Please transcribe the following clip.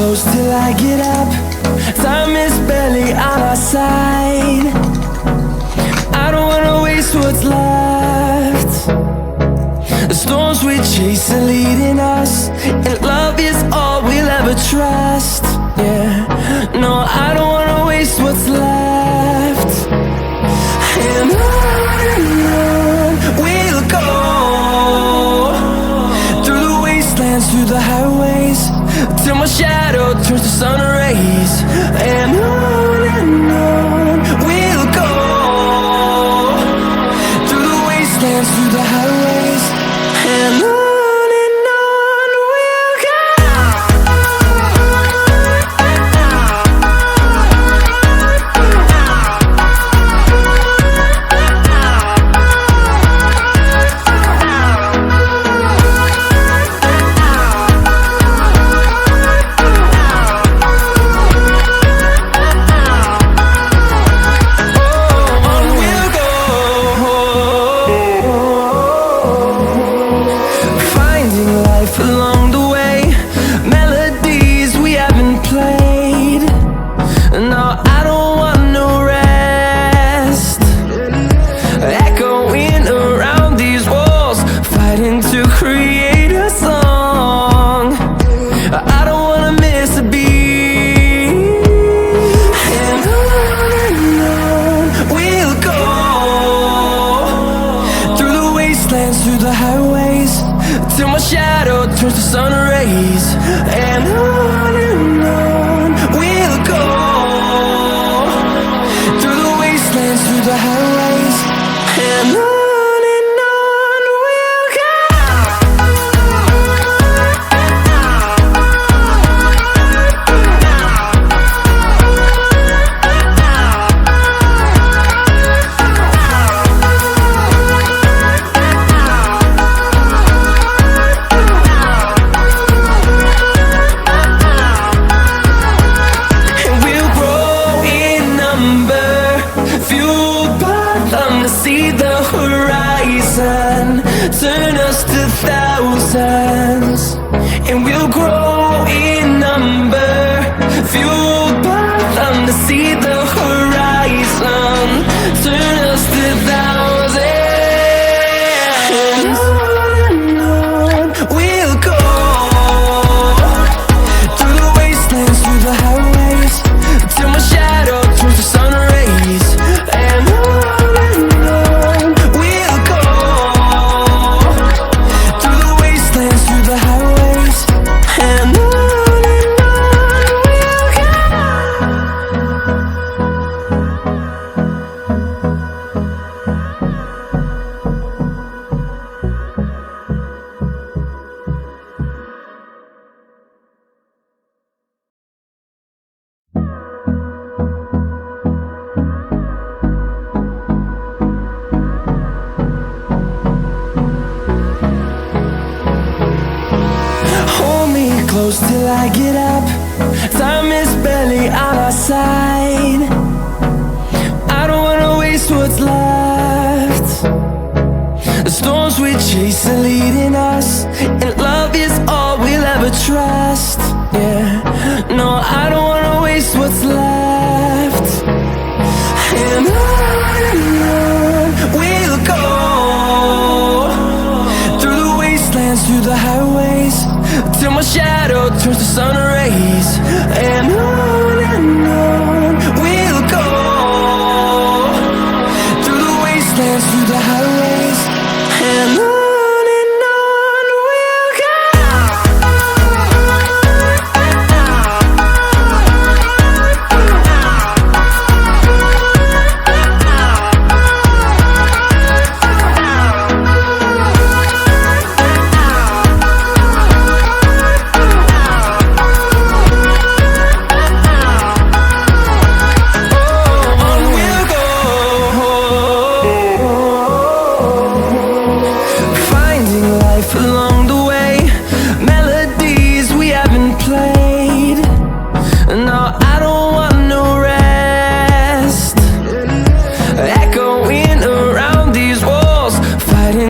close till I get up. Time is barely on our side. I don't wanna waste what's left. The storms we chase are leading us, and love is all we'll ever trust. Yeah, no, I don't wanna waste what's left. And on we'll go, through the wastelands, through the highways, till my shadow turns to sun rays. And on we'll go, through the wastelands, through the highways, and on. Along the way, melodies we haven't played. No, I don't want no rest. Echoing around these walls, fighting to create a song. I don't wanna miss a beat. And on we'll go, through the wastelands, through the highways, till my shadow turns to sun rays. And on we'll go, through the wastelands, through the highways, and on we'll go. See the horizon, turn us to thousands, and we'll grow in number, fueled by them to see the horizon, turn us to thousands. And on we'll go, through the wastelands, through the highways, till my shadow turns to sun rays. And close till I get up. Time is barely on our side. I don't wanna waste what's left. The storms we chase are leading us, and love is all we'll ever trust. Yeah, no, I don't wanna waste what's left. And on we'll go, through the wastelands, through the highways, till my shadow turns to sun